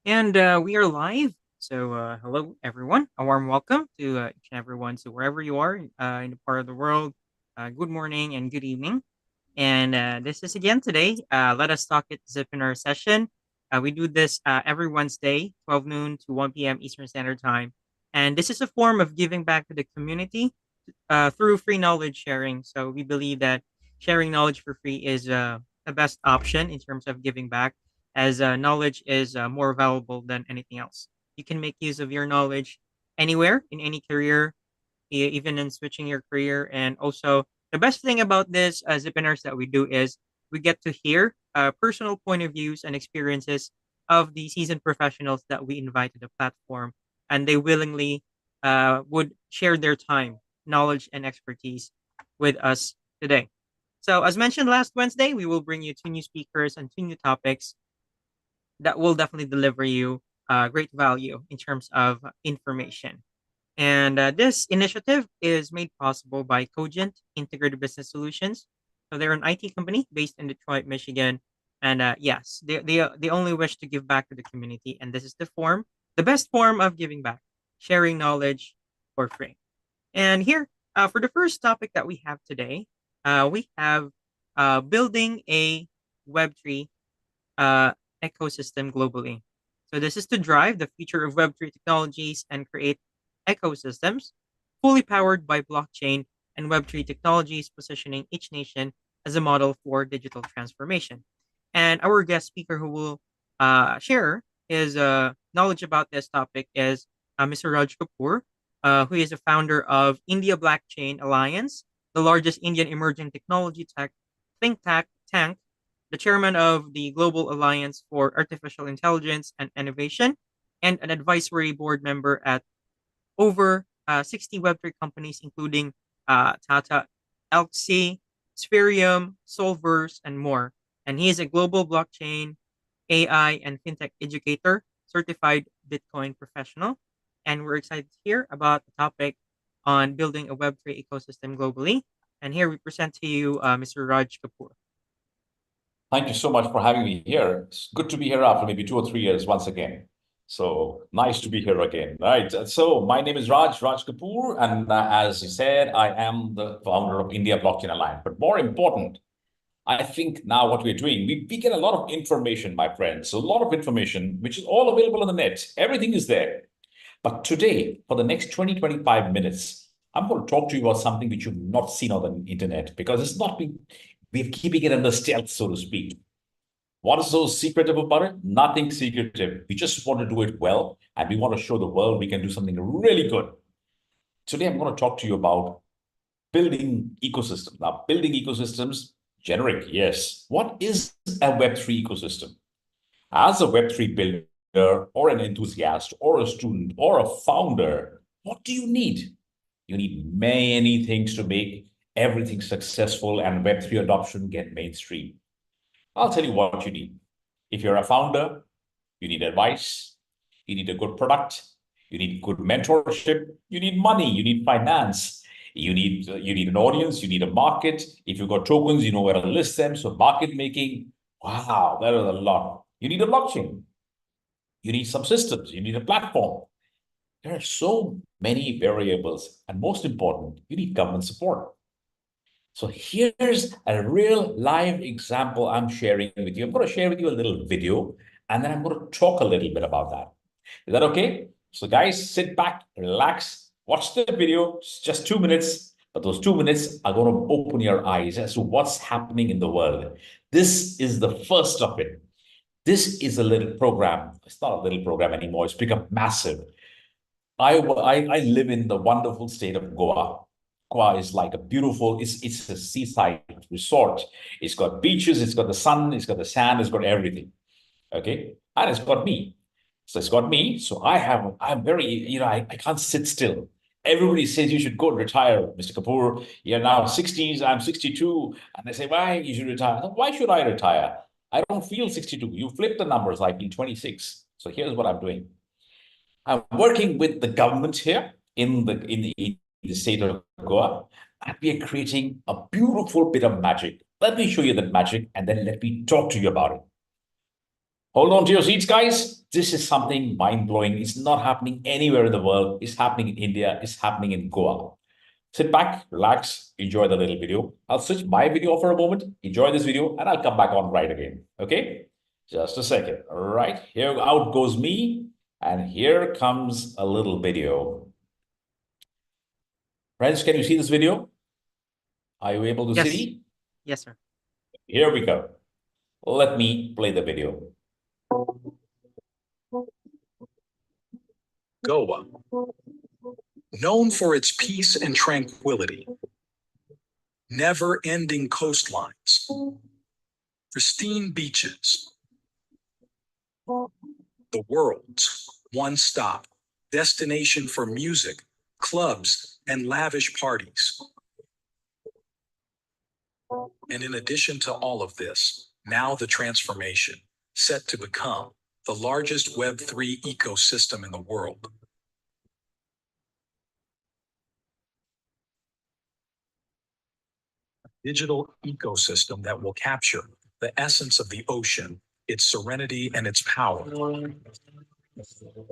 And we are live. So, hello, everyone. A warm welcome to each and everyone. So, wherever you are in the part of the world, good morning and good evening. And this is again today. Let us talk it Zipinar session. We do this every Wednesday, 12 noon to 1 p.m. Eastern Standard Time. And this is a form of giving back to the community through free knowledge sharing. So, we believe that sharing knowledge for free is the best option in terms of giving back, as knowledge is more valuable than anything else. You can make use of your knowledge anywhere in any career, even in switching your career. And also, the best thing about this Zipinars that we do is we get to hear personal point of views and experiences of the seasoned professionals that we invite to the platform, and they willingly would share their time, knowledge, and expertise with us today. So, as mentioned last Wednesday, we will bring you two new speakers and two new topics that will definitely deliver you great value in terms of information. And this initiative is made possible by Cogent Integrated Business Solutions. So they're an IT company based in Detroit, Michigan. And yes, they only wish to give back to the community. And this is the best form of giving back, sharing knowledge for free. And here, for the first topic that we have today, we have building a Web3 uh, ecosystem globally. So this is to drive the future of Web3 technologies and create ecosystems fully powered by blockchain and Web3 technologies, positioning each nation as a model for digital transformation. And our guest speaker who will share his knowledge about this topic is Mr. Raj Kapoor, who is the founder of India Blockchain Alliance, the largest Indian emerging technology tech think tank, the chairman of the Global Alliance for Artificial Intelligence and Innovation, and an advisory board member at over 60 Web3 companies, including Tata Elxsi, Spherium, Solverse, and more. And he is a global blockchain, AI, and fintech educator, certified Bitcoin professional. And we're excited to hear about the topic on building a Web3 ecosystem globally. And here we present to you Mr. Raj Kapoor. Thank you so much for having me here. It's good to be here after maybe 2 or 3 years once again. So nice to be here again. Right. So my name is Raj Kapoor. And as you said, I am the founder of India Blockchain Alliance. But more important, I think now what we're doing, we get a lot of information, my friends, a lot of information, which is all available on the net. Everything is there. But today, for the next 20, 25 minutes, I'm going to talk to you about something which you've not seen on the internet because it's not been, we're keeping it under stealth, so to speak. What is so secretive about it? Nothing secretive. We just want to do it well, and we want to show the world we can do something really good. Today, I'm going to talk to you about building ecosystems. Now, building ecosystems, generic, yes. What is a Web3 ecosystem? As a Web3 builder or an enthusiast or a student or a founder, what do you need? You need many things to make everything successful and Web3 adoption get mainstream. I'll tell you what you need. If you're a founder, you need advice, you need a good product, you need good mentorship, you need money, you need finance, you need an audience, you need a market. If you've got tokens, you know where to list them. So market making, wow, that is a lot. You need a blockchain. You need some systems. You need a platform. There are so many variables. And most important, you need government support. So here's a real live example I'm sharing with you. I'm going to share with you a little video, and then I'm going to talk a little bit about that. Is that okay? So guys, sit back, relax, watch the video. It's just 2 minutes, but those 2 minutes are going to open your eyes as to what's happening in the world. This is the first of it. This is a little program. It's not a little program anymore. It's become massive. I live in the wonderful state of Goa. Goa is like a beautiful, it's a seaside resort. It's got beaches, it's got the sun, it's got the sand, it's got everything. Okay. And it's got me. So it's got me. So I'm very, I can't sit still. Everybody says you should go retire, Mr. Kapoor. You're now 60s, I'm 62. And they say, why you should retire? Why should I retire? I don't feel 62. You flip the numbers, I feel 26. So here's what I'm doing. I'm working with the government here in the state of Goa, and we are creating a beautiful bit of magic. Let me show you that magic, and then let me talk to you about it. Hold on to your seats, guys. This is something mind-blowing. It's not happening anywhere in the world. It's happening in India. It's happening in Goa. Sit back, relax, enjoy the little video. I'll switch my video off for a moment, enjoy this video, and I'll come back on right again. Okay? Just a second. All right, here out goes me, and here comes a little video. Friends, can you see this video? Are you able to Yes. see? Yes, sir. Here we go. Let me play the video. Goa, known for its peace and tranquility, never-ending coastlines, pristine beaches, the world's one-stop destination for music, clubs, and lavish parties. And in addition to all of this, now the transformation, set to become the largest Web3 ecosystem in the world. A digital ecosystem that will capture the essence of the ocean, its serenity, and its power.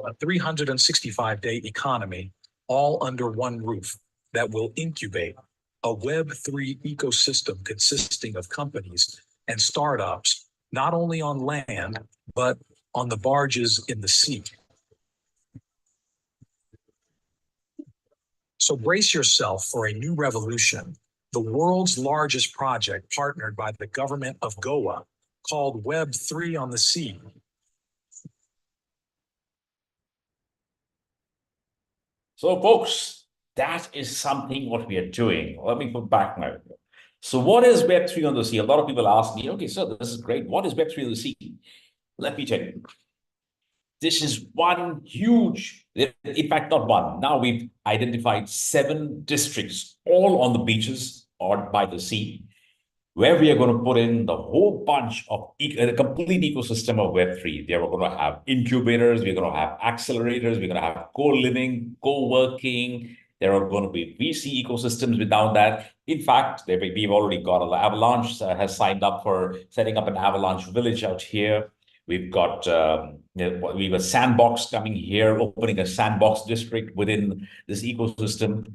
A 365-day economy, all under one roof, that will incubate a Web3 ecosystem consisting of companies and startups, not only on land, but on the barges in the sea. So brace yourself for a new revolution, the world's largest project partnered by the government of Goa, called Web3 on the Sea. So, folks, that is something what we are doing. Let me put back my video. So what is Web3 on the sea? A lot of people ask me, okay, so this is great. What is Web3 on the sea? Let me tell you. This is one huge, in fact, not one. Now we've identified 7 districts, all on the beaches or by the sea, where we are going to put in the whole bunch of a complete ecosystem of Web3. They are going to have incubators, we're going to have accelerators, we're going to have co-living, co-working. There are going to be VC ecosystems without that. In fact, we've already got Avalanche has signed up for setting up an Avalanche village out here. We've got we have a sandbox coming here, opening a sandbox district within this ecosystem.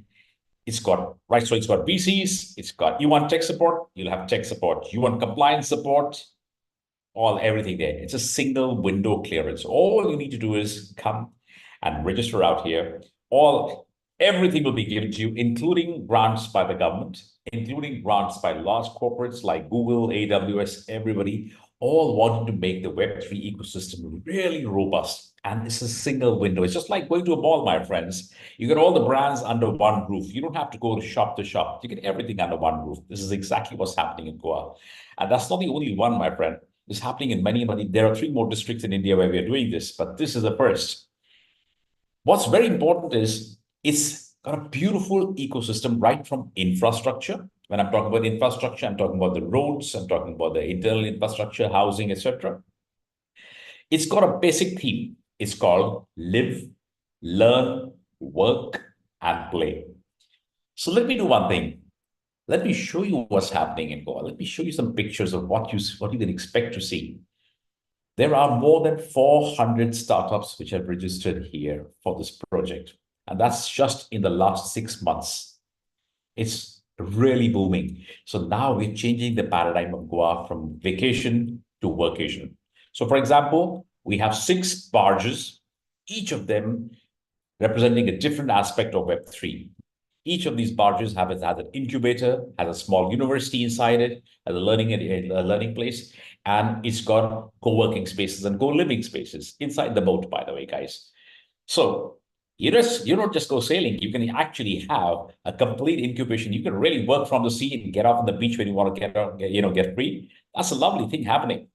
It's got, right, so it's got VCs, it's got, you want tech support, you'll have tech support. You want compliance support, everything there. It's a single window clearance. All you need to do is come and register out here. Everything will be given to you, including grants by the government, including grants by large corporates like Google, AWS, everybody, all wanting to make the Web3 ecosystem really robust. And this is a single window. It's just like going to a mall, my friends. You get all the brands under one roof. You don't have to go to shop. You get everything under one roof. This is exactly what's happening in Goa. And that's not the only one, my friend. It's happening in many. There are 3 more districts in India where we are doing this, but this is the first. What's very important is it's got a beautiful ecosystem right from infrastructure. When I'm talking about infrastructure, I'm talking about the roads, I'm talking about the internal infrastructure, housing, etc. It's got a basic theme. It's called live, learn, work, and play. So let me do one thing. Let me show you what's happening in Goa. Let me show you some pictures of what you can expect to see. There are more than 400 startups which have registered here for this project. And that's just in the last 6 months. It's really booming. So now we're changing the paradigm of Goa from vacation to workation. So for example, we have 6 barges, each of them representing a different aspect of Web3. Each of these barges has an incubator, has a small university inside it, has a learning place, and it's got co-working spaces and co-living spaces inside the boat, by the way, guys. So you don't just go sailing. You can actually have a complete incubation. You can really work from the sea and get off on the beach when you want to get free. That's a lovely thing happening.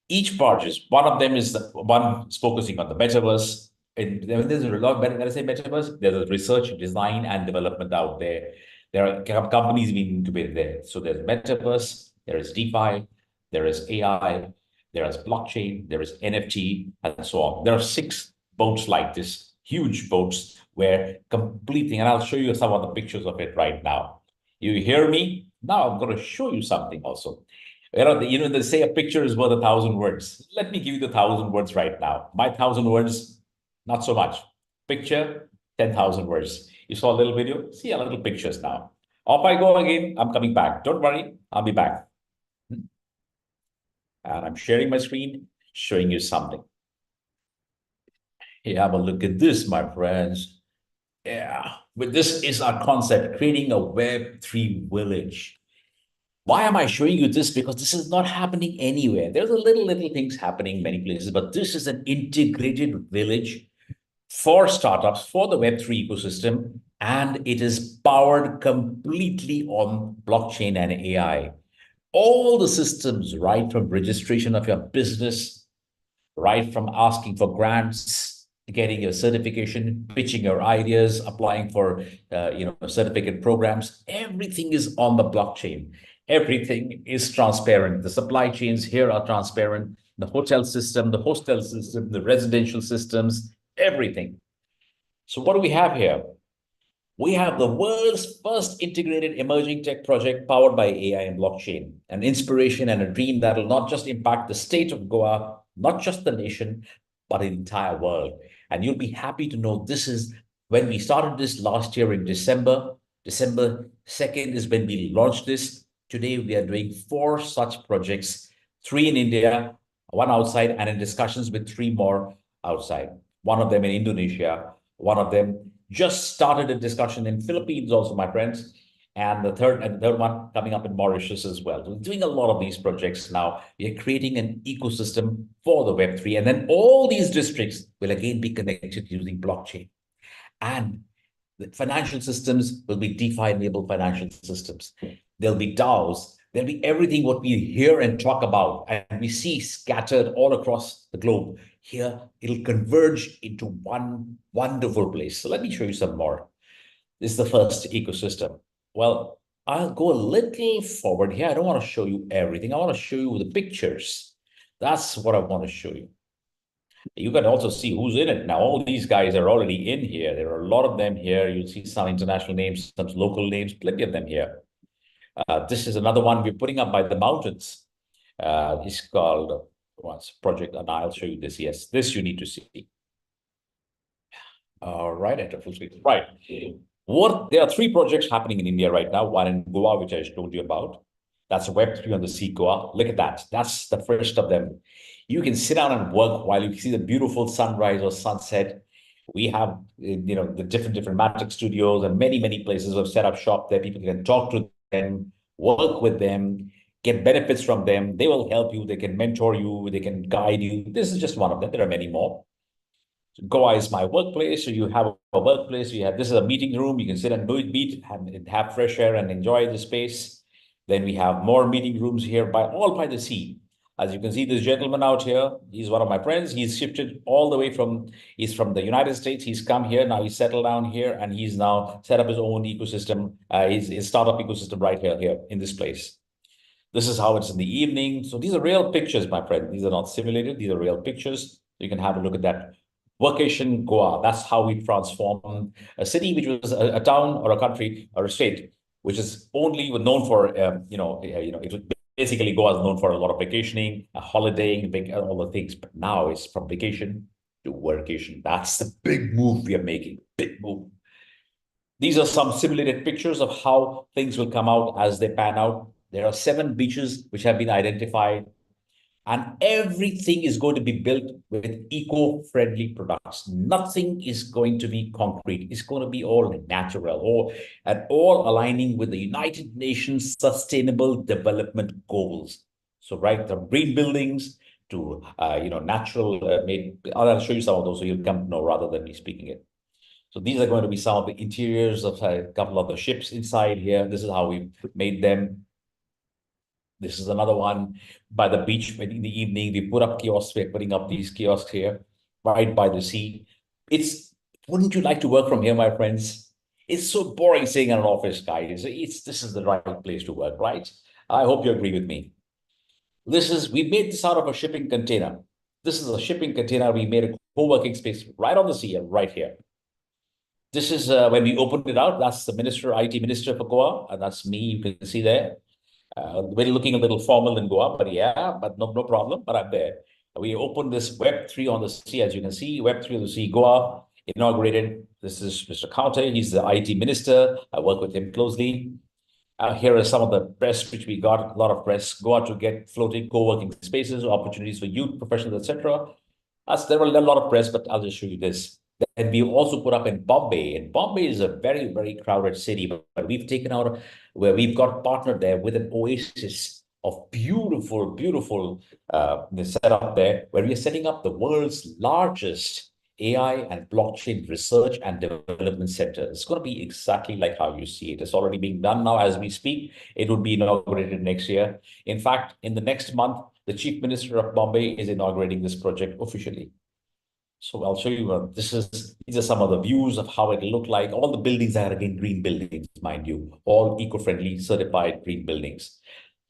Each barges, one of them is one is focusing on the metaverse. And there's a lot better. When I say metaverse, there's a research, design, and development out there. There are companies being incubated there. So there's metaverse, there is DeFi, there is AI, there is blockchain, there is NFT, and so on. There are 6 boats like this, huge boats, where completing, and I'll show you some of the pictures of it right now. You hear me? Now I'm going to show you something also. They say a picture is worth 1,000 words. Let me give you the 1,000 words right now. My 1,000 words, not so much. Picture, 10,000 words. You saw a little video? See a little pictures now. Off I go again. I'm coming back. Don't worry. I'll be back. And I'm sharing my screen, showing you something. Hey, have a look at this, my friends. Yeah, but this is our concept, creating a Web3 village. Why am I showing you this? Because this is not happening anywhere. There's a little things happening many places, but this is an integrated village for startups, for the Web3 ecosystem, and it is powered completely on blockchain and AI. All the systems, right from registration of your business, right from asking for grants, getting your certification, pitching your ideas, applying for certificate programs, everything is on the blockchain. Everything is transparent. The supply chains here are transparent. The hotel system, the hostel system, the residential systems, everything. So what do we have here? We have the world's first integrated emerging tech project powered by AI and blockchain, an inspiration and a dream that will not just impact the state of Goa, not just the nation, but the entire world. And you'll be happy to know this is when we started this last year in December. December 2nd is when we launched this. Today, we are doing 4 such projects, 3 in India, 1 outside, and in discussions with 3 more outside. One of them in Indonesia, one of them just started a discussion in Philippines also, my friends, and the third one coming up in Mauritius as well. We're doing a lot of these projects now. We are creating an ecosystem for the Web3, and then all these districts will again be connected using blockchain. And the financial systems will be DeFi-enabled financial systems. There'll be DAOs. There'll be everything what we hear and talk about, and we see scattered all across the globe. Here, it'll converge into one wonderful place. So let me show you some more. This is the first ecosystem. Well, I'll go a little forward here. I don't want to show you everything. I want to show you the pictures. That's what I want to show you. You can also see who's in it now. All these guys are already in here. There are a lot of them here. You'll see some international names, some local names, plenty of them here. This is another one we're putting up by the mountains. It's called Project, and I'll show you this. Yes, this you need to see. All right, at a full screen. Right. There are 3 projects happening in India right now. One in Goa, which I told you about. That's Web3 on the sea, Goa. Look at that. That's the first of them. You can sit down and work while you see the beautiful sunrise or sunset. We have, the different Matrix studios and many places have set up shop there. People can talk to them, work with them, get benefits from them. They will help you. They can mentor you. They can guide you. This is just one of them. There are many more. So Goa is my workplace. So you have a workplace. This is a meeting room. You can sit and meet, have fresh air and enjoy the space. Then we have more meeting rooms here all by the sea. As you can see, this gentleman out here, he's one of my friends. He's shifted all the way he's from the United States. He's come here. Now he's settled down here and he's now set up his own ecosystem, his startup ecosystem right here in this place. This is how it's in the evening. So these are real pictures, my friend. These are not simulated. These are real pictures. You can have a look at that. Vacation Goa. That's how we transform a city, which was a town or a country or a state, which is only known for, it was basically Goa is known for a lot of vacationing, holidaying, all the things. But now it's from vacation to workation. That's the big move we are making. Big move. These are some simulated pictures of how things will come out as they pan out. There are 7 beaches which have been identified. And everything is going to be built with eco-friendly products. Nothing is going to be concrete. It's going to be all natural, all aligning with the United Nations Sustainable Development Goals. So, right, from green buildings to natural made. I'll show you some of those so you'll come to know rather than me speaking it. So these are going to be some of the interiors of a couple of the ships inside here. This is how we made them. This is another one by the beach in the evening. We put up kiosks. We're putting up these kiosks here, right by the sea. Wouldn't you like to work from here, my friends? It's so boring sitting in an office, guys. This is the right place to work, right? I hope you agree with me. We made this out of a shipping container. This is a shipping container. We made a co-working space right on the sea, right here. This is when we opened it out. That's the IT minister for Goa, and that's me. You can see there. We're looking a little formal in Goa, but yeah, but no problem. But I'm there. We opened this Web3 on the sea, as you can see. Web3 on the sea, Goa inaugurated. This is Mr. Kaute. He's the IT minister. I work with him closely. Here are some of the press which we got. A lot of press. Goa to get floating co-working spaces, opportunities for youth professionals, etc. There were a lot of press, but I'll just show you this. And we also put up in Bombay. And Bombay is a very, very crowded city, but we've taken out where we've got partnered there with an oasis of beautiful, beautiful setup there, where we are setting up the world's largest AI and blockchain research and development center. It's going to be exactly like how you see it. It's already being done now as we speak. It will be inaugurated next year. In fact, in the next month, the Chief Minister of Bombay is inaugurating this project officially. So I'll show you, these are some of the views of how it look like. All the buildings are again green buildings, mind you, all eco-friendly certified green buildings.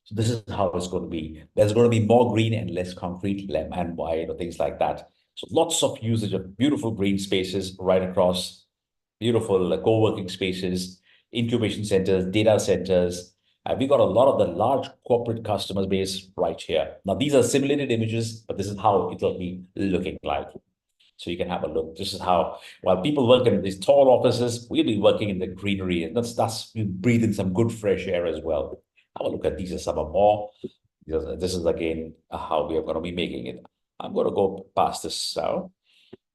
So this is how it's going to be. There's going to be more green and less concrete, and wide, or things like that. So lots of usage of beautiful green spaces right across, beautiful co-working spaces, incubation centers, data centers. We got a lot of the large corporate customer base right here. Now, these are simulated images, but this is how it will be looking like. So you can have a look. This is how, while people work in these tall offices, we'll be working in the greenery. And that's you breathe in some good fresh air as well. Have a look at these are some of more. This is again how we are going to be making it. I'm going to go past this now.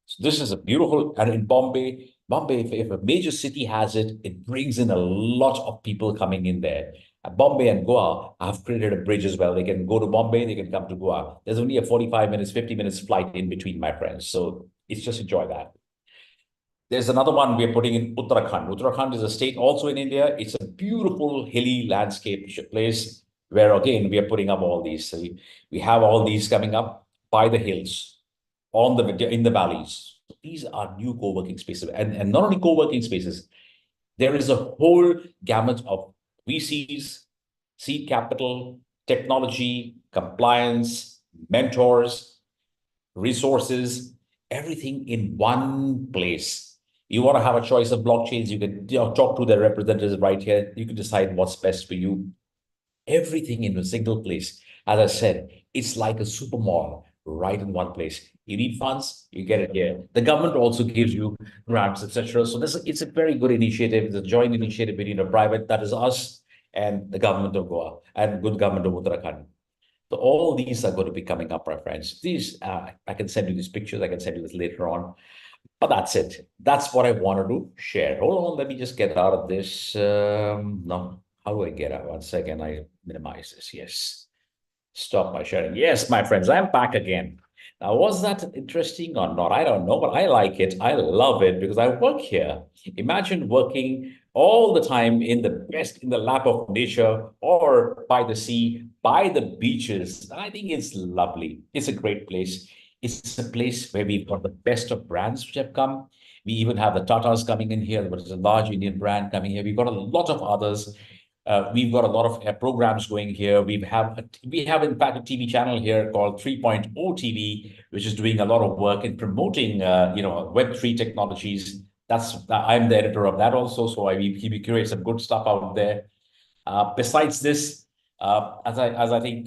So this is a beautiful, and in Bombay, if a major city has it, it brings in a lot of people coming in there. Bombay and Goa have created a bridge as well. They can go to Bombay, they can come to Goa. There's only a 45 minutes, 50 minutes flight in between, my friends. So it's just enjoy that. There's another one we're putting in Uttarakhand. Uttarakhand is a state also in India. It's a beautiful hilly landscape place where, again, we are putting up all these. So we have all these coming up by the hills, in the valleys. These are new co-working spaces. And not only co-working spaces, there is a whole gamut of VCs, seed capital, technology, compliance, mentors, resources, everything in one place. You want to have a choice of blockchains, you can talk to their representatives right here. You can decide what's best for you. Everything in a single place. As I said, it's like a super mall right in one place. You need funds, you get it here. The government also gives you grants, etc. So it's a very good initiative. It's a joint initiative between a private, that is us, and the government of Goa and good government of Uttarakhand. So all these are going to be coming up, my friends. These, I can send you these pictures. I can send you this later on. But that's it. That's what I wanted to share. Hold on, let me just get out of this. No, how do I get out? 1 second, I minimize this. Yes. Stop my sharing. Yes, my friends, I'm back again. Now, was that interesting or not? I don't know, but I like it. I love it because I work here. Imagine working all the time in the lap of nature or by the sea, by the beaches. I think it's lovely. It's a great place. It's a place where we've got the best of brands which have come. We even have the Tatas coming in here, which is a large Indian brand coming here. We've got a lot of others. We've got a lot of programs going here. We have in fact a TV channel here called 3.0 TV, which is doing a lot of work in promoting Web3 technologies. I'm the editor of that also, so we curate some good stuff out there. Besides this, as I think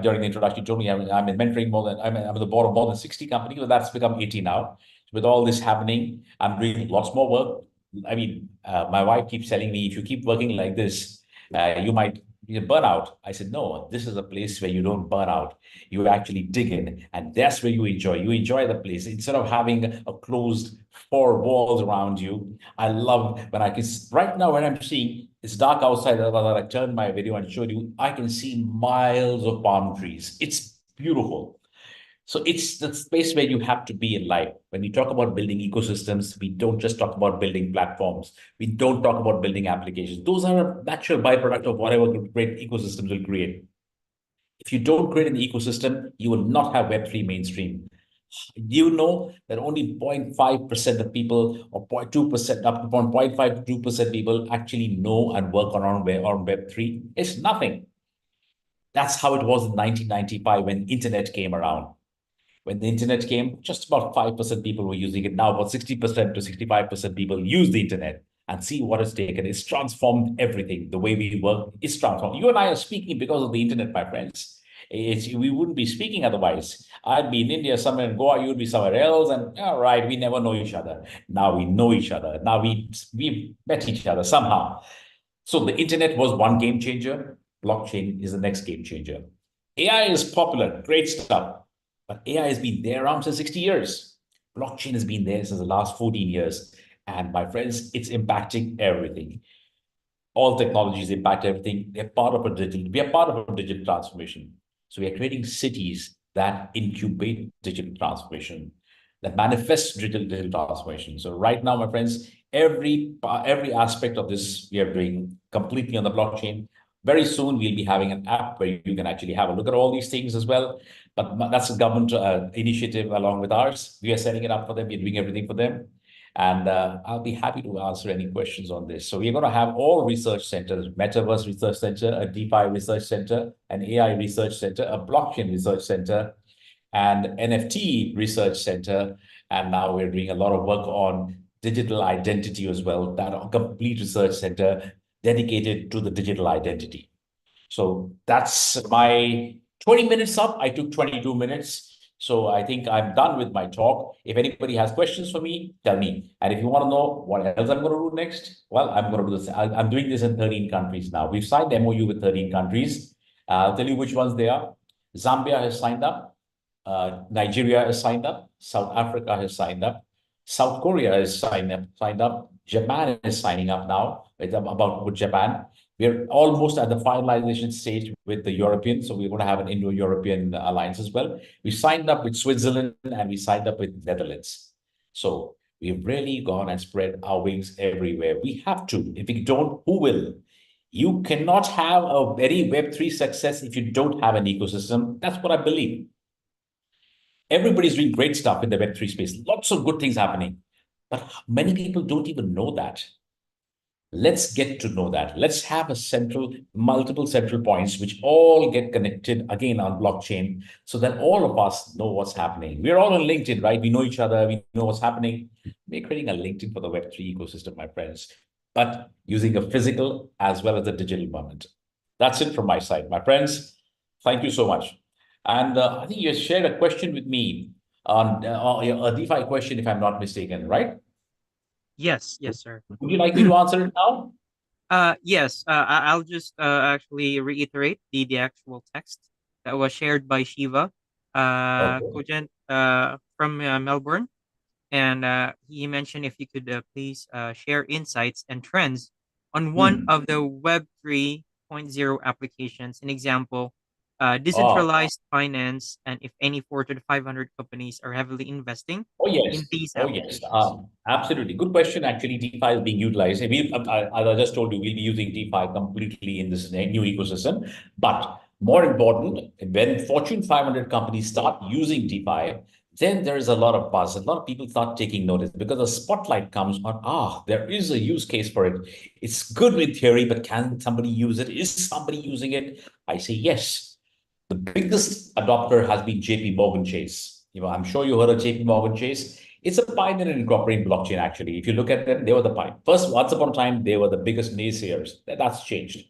during the introduction, you told me I'm in mentoring I'm at the board of more than 60 companies, but that's become 80 now. With all this happening, I'm doing lots more work. I mean, my wife keeps telling me, if you keep working like this, you might burn out. I said, no, this is a place where you don't burn out. You actually dig in, and that's where you enjoy. You enjoy the place instead of having a closed four walls around you. I love when I can, right now when I'm seeing, it's dark outside, I turned my video and showed you, I can see miles of palm trees. It's beautiful. So it's the space where you have to be in life. When we talk about building ecosystems, we don't just talk about building platforms. We don't talk about building applications. Those are a natural byproduct of whatever great ecosystems will create. If you don't create an ecosystem, you will not have Web3 mainstream. You know that only 0.5% of people, or 0.2%, up to 0.5 to 2% people actually know and work on Web3. It's nothing. That's how it was in 1995 when internet came around. When the internet came, just about 5% people were using it. Now about 60% to 65% people use the internet. and see what it's taken. It's transformed everything. The way we work is transformed. You and I are speaking because of the internet, my friends. We wouldn't be speaking otherwise. I'd be in India, somewhere in Goa, you'd be somewhere else, and all right, we never know each other. Now we know each other. Now we met each other somehow. So the internet was one game changer. Blockchain is the next game changer. AI is popular, great stuff. But AI has been there around for 60 years. Blockchain has been there since the last 14 years. And my friends, it's impacting everything. All technologies impact everything. They're part of we are part of a digital transformation. So we are creating cities that incubate digital transformation, that manifest digital transformation. So right now, my friends, every aspect of this we are doing completely on the blockchain. Very soon, we'll be having an app where you can actually have a look at all these things as well. But that's a government initiative along with ours. We are setting it up for them. We're doing everything for them. And I'll be happy to answer any questions on this. So we're going to have all research centers, Metaverse Research Center, a DeFi Research Center, an AI Research Center, a Blockchain Research Center, and NFT Research Center. And now we're doing a lot of work on digital identity as well, that a complete research center dedicated to the digital identity. So that's my 20 minutes up. I took 22 minutes. So I think I'm done with my talk. If anybody has questions for me, tell me. And if you want to know what else I'm going to do next, well, I'm going to do this. I'm doing this in 13 countries now. We've signed MOU with 13 countries. I'll tell you which ones they are. Zambia has signed up. Nigeria has signed up. South Africa has signed up. South Korea has signed up. Japan is signing up now. It's about with Japan. We're almost at the finalization stage with the Europeans, so we're going to have an Indo-European alliance as well. We signed up with Switzerland and we signed up with Netherlands. So we've really gone and spread our wings everywhere. We have to. If we don't, who will? You cannot have a very Web3 success if you don't have an ecosystem. That's what I believe. Everybody's doing great stuff in the Web3 space. Lots of good things happening. But many people don't even know that. Let's get to know that. Let's have multiple central points, which all get connected again on blockchain so that all of us know what's happening. We're all on LinkedIn, right? We know each other. We know what's happening. We're creating a LinkedIn for the Web3 ecosystem, my friends, but using a physical as well as a digital moment. That's it from my side, my friends. Thank you so much. And I think you shared a question with me on a DeFi question, if I'm not mistaken, right? Yes, sir. Would you like me to answer it now? Yes. I'll just actually reiterate the actual text that was shared by Shiva, Okay. Cogent, from Melbourne, and he mentioned if you could please share insights and trends on one Hmm. of the Web 3.0 applications. An example, Oh, decentralized finance, and if any Fortune 500 companies are heavily investing oh yes. in these Oh yes. applications. Absolutely. Good question. Actually, DeFi is being utilized. As I just told you, we'll be using DeFi completely in this new ecosystem. But more important, when Fortune 500 companies start using DeFi, then there is a lot of buzz. A lot of people start taking notice because the spotlight comes on, there is a use case for it. It's good in theory, but can somebody use it? Is somebody using it? I say yes. The biggest adopter has been JP Morgan Chase. I'm sure you heard of JP Morgan Chase. It's a pioneer in incorporating blockchain, actually. If you look at them, they were the pioneers. First, once upon a time, they were the biggest naysayers. That's changed.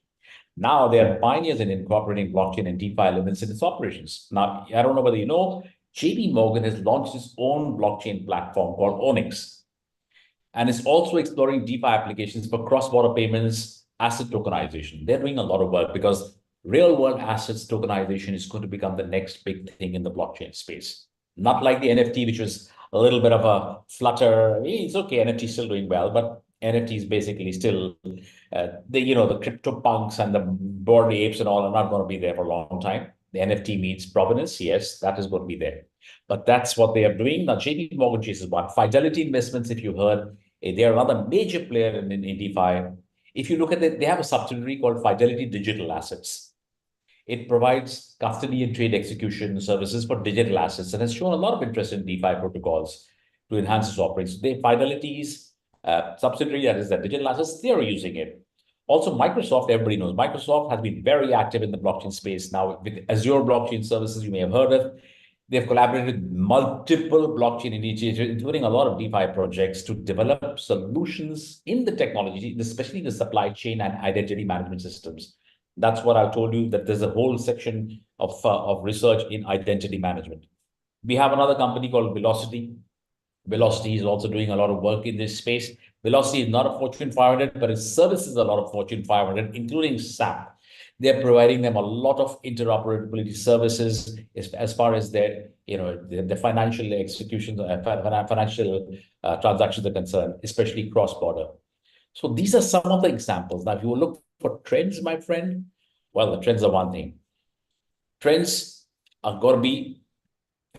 Now they are pioneers in incorporating blockchain and DeFi elements in its operations. Now, I don't know whether you know, JP Morgan has launched its own blockchain platform called Onyx, and is also exploring DeFi applications for cross-border payments, asset tokenization. They're doing a lot of work because real-world assets tokenization is going to become the next big thing in the blockchain space. Not like the NFT, which was a little bit of a flutter. It's okay, NFT is still doing well, but NFT is basically still the crypto punks and the bored apes and all are not going to be there for a long time. The NFT means provenance, yes, that is going to be there. But that's what they are doing. Now, JP Morgan Chase is one. Fidelity Investments, if you heard, they are another major player in DeFi. If you look at it, they have a subsidiary called Fidelity Digital Assets. It provides custody and trade execution services for digital assets and has shown a lot of interest in DeFi protocols to enhance its operations. Fidelity's subsidiary, that is the digital assets, they are using it. Also, Microsoft, everybody knows, Microsoft has been very active in the blockchain space. Now, with Azure blockchain services, you may have heard of, They've collaborated with multiple blockchain initiatives, including a lot of DeFi projects, to develop solutions in the technology, especially the supply chain and identity management systems. That's what I told you, that there's a whole section of research in identity management. We have another company called Velocity. Velocity is also doing a lot of work in this space. Velocity is not a Fortune 500, but it services a lot of Fortune 500, including SAP. They're providing them a lot of interoperability services as far as their financial execution, financial transactions are concerned, especially cross-border. So these are some of the examples. Now, if you look for trends, my friend, well, the trends are one thing. Trends are going to be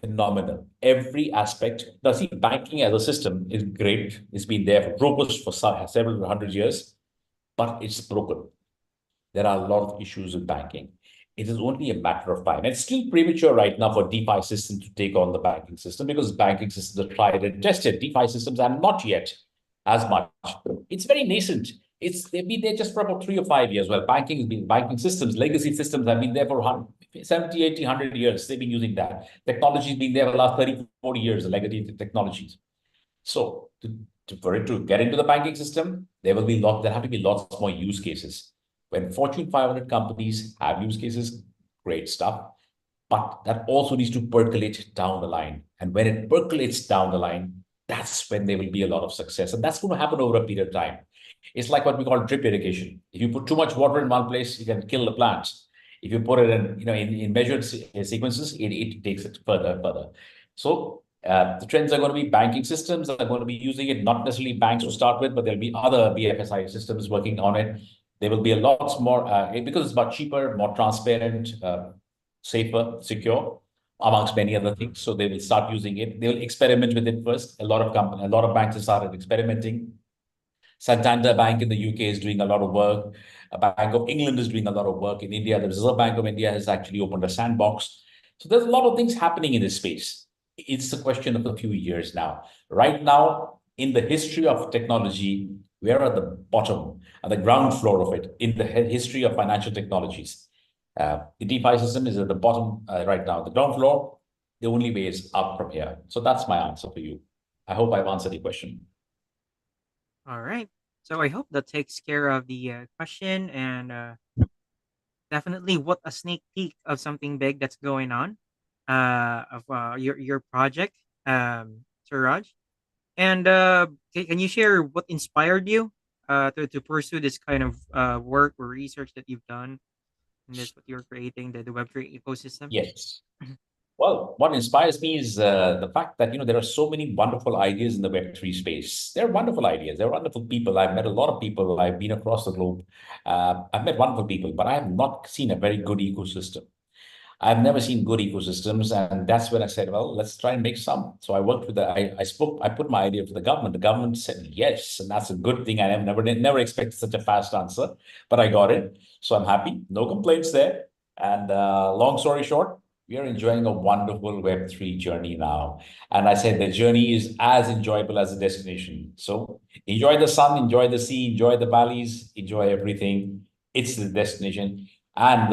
phenomenal. Every aspect. Now, see, banking as a system is great. It's been there for robust for several hundred years, but it's broken. There are a lot of issues with banking. It is only a matter of time. It's still premature right now for DeFi systems to take on the banking system because banking systems are tried and tested. DeFi systems are not yet as much. It's very nascent. They've been there just for about 3 or 5 years. Well, banking systems, legacy systems have been there for 70, 80, 100 years. They've been using that. Technology's been there for the last 30, 40 years, the legacy technologies. So for it to get into the banking system, there have to be lots more use cases. When Fortune 500 companies have use cases, great stuff. But that also needs to percolate down the line. And when it percolates down the line, that's when there will be a lot of success. And that's going to happen over a period of time. It's like what we call drip irrigation. If you put too much water in one place, you can kill the plants. If you put it in measured sequences, it takes it further. So the trends are going to be banking systems are going to be using it, not necessarily banks to start with, but there'll be other BFSI systems working on it. There will be a lot more because it's much cheaper, more transparent, safer, secure, amongst many other things. So they will start using it. They will experiment with it first. A lot of banks have started experimenting. Santander Bank in the UK is doing a lot of work. A Bank of England is doing a lot of work in India. The Reserve Bank of India has actually opened a sandbox. So there's a lot of things happening in this space. It's a question of a few years now. Right now, in the history of technology, we're at the bottom, at the ground floor of it, in the history of financial technologies. The DeFi system is at the bottom right now, the ground floor. The only way is up from here. So that's my answer for you. I hope I've answered your question. All right. So I hope that takes care of the question and definitely what a sneak peek of something big that's going on of your project, Sir Raj. And can you share what inspired you to pursue this kind of work or research that you've done in this what you're creating the Web3 ecosystem? Yes. Well, what inspires me is the fact that there are so many wonderful ideas in the Web3 space. They're wonderful ideas. They're wonderful people. I've met a lot of people. I've been across the globe. I've met wonderful people, but I have not seen a very good ecosystem. I've never seen good ecosystems, and that's when I said, well, let's try and make some. So I worked with I put my idea to the government. The government said yes, and that's a good thing. I have never expected such a fast answer, but I got it. So I'm happy. No complaints there. And long story short, we are enjoying a wonderful Web3 journey now. And I said the journey is as enjoyable as the destination. So enjoy the sun, enjoy the sea, enjoy the valleys, enjoy everything. It's the destination. And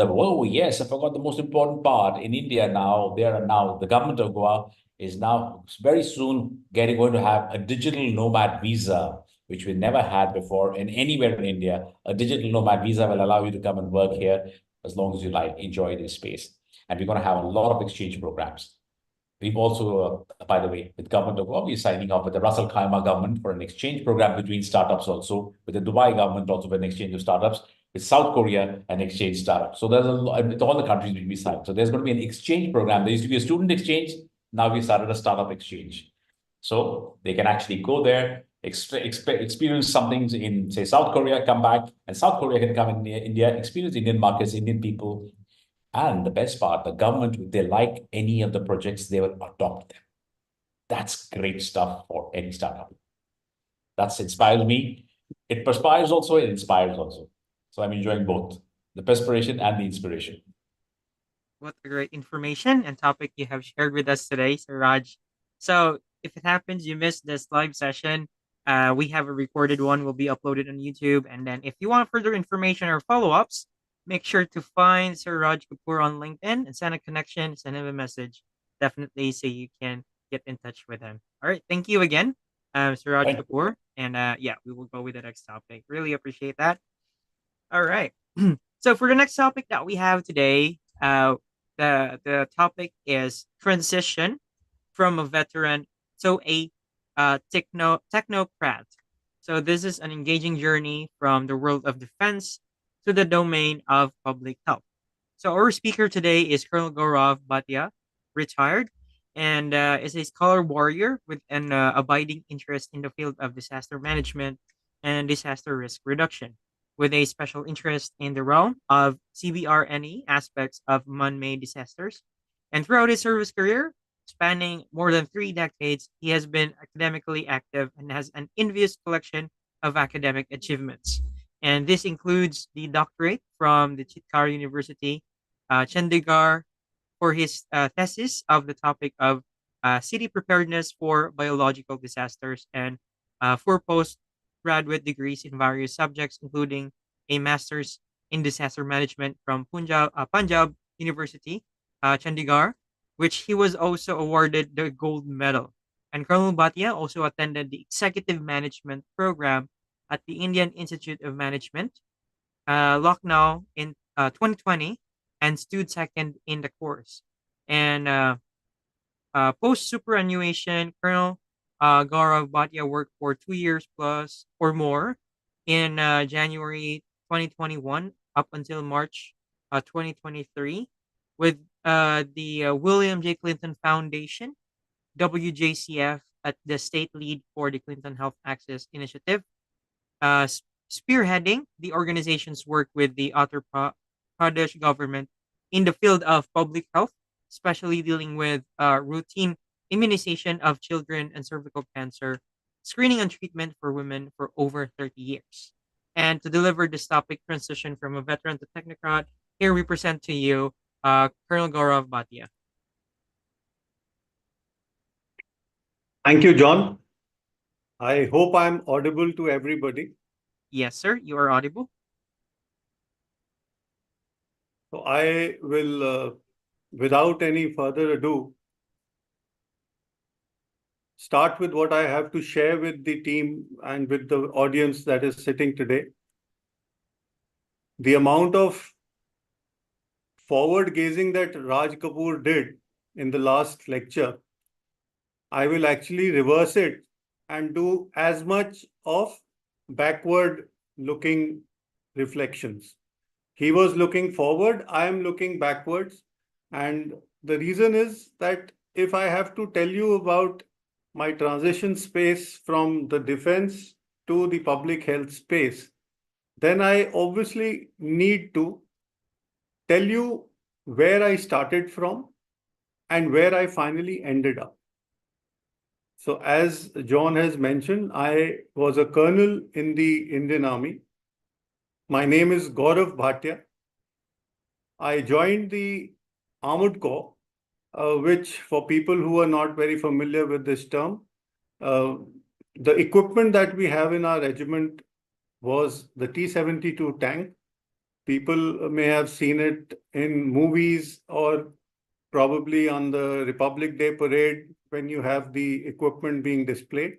yes, I forgot the most important part. In India now, the government of Goa is now very soon going to have a digital nomad visa, which we never had before. And anywhere in India, a digital nomad visa will allow you to come and work here as long as you enjoy this space. And we're going to have a lot of exchange programs. We've also, by the way, with government of Goa, we're signing up with the Russell Khaimah government for an exchange program between startups also, with the Dubai government also for an exchange of startups, with South Korea an exchange startup. So there's with all the countries we signed. So there's going to be an exchange program. There used to be a student exchange. Now we started a startup exchange. So they can actually go there, experience something in, say, South Korea, come back, and South Korea can come in India, experience Indian markets, Indian people. And the best part, the government, if they like any of the projects, they will adopt them. That's great stuff for any startup. That inspires me. It perspires also, it inspires also. So I'm enjoying both the perspiration and the inspiration. What a great information and topic you have shared with us today, Sir Raj. So if it happens you missed this live session, we have a recorded one will be uploaded on YouTube. And then if you want further information or follow-ups, make sure to find Sir Raj Kapoor on LinkedIn and send a connection, send him a message. definitely, so you can get in touch with them. All right, thank you again, Sir Raj Thank you. Kapoor, and yeah, we will go with the next topic. Really appreciate that. All right. So for the next topic that we have today, the topic is transition from a veteran to a technocrat. So this is an engaging journey from the world of defense to the domain of public health. So our speaker today is Colonel Gaurav Bhatia, retired, and is a scholar warrior with an abiding interest in the field of disaster management and disaster risk reduction, with a special interest in the realm of CBRNE aspects of man-made disasters. And throughout his service career, spanning more than 3 decades, he has been academically active and has an envious collection of academic achievements. And this includes the doctorate from the Chitkara University, Chandigarh, for his thesis of the topic of city preparedness for biological disasters, and for postgraduate degrees in various subjects, including a master's in disaster management from Punjab University, Chandigarh, which he was also awarded the gold medal. And Colonel Bhatia also attended the executive management program at the Indian Institute of Management, Lucknow, in 2020, and stood second in the course. And post superannuation, Colonel Gaurav Bhatia worked for 2 years plus or more in January 2021 up until March 2023 with the William J. Clinton Foundation, WJCF, at the state lead for the Clinton Health Access Initiative, spearheading the organization's work with the Uttar Pradesh government in the field of public health, especially dealing with routine immunization of children and cervical cancer, screening and treatment for women for over 30 years. And to deliver this topic, transition from a veteran to technocrat, here we present to you Colonel Gaurav Bhatia. Thank you, John. I hope I'm audible to everybody. Yes, sir, you are audible. So I will, without any further ado, start with what I have to share with the team and with the audience that is sitting today. The amount of forward gazing that Raj Kapoor did in the last lecture, I will actually reverse it and do as much of backward looking reflections. He was looking forward, I am looking backwards. And the reason is that if I have to tell you about my transition space from the defense to the public health space, then I obviously need to tell you where I started from and where I finally ended up. So as John has mentioned, I was a colonel in the Indian Army. My name is Gaurav Bhatia. I joined the Armored Corps, which for people who are not very familiar with this term, the equipment that we have in our regiment was the T-72 tank. People may have seen it in movies or probably on the Republic Day parade when you have the equipment being displayed.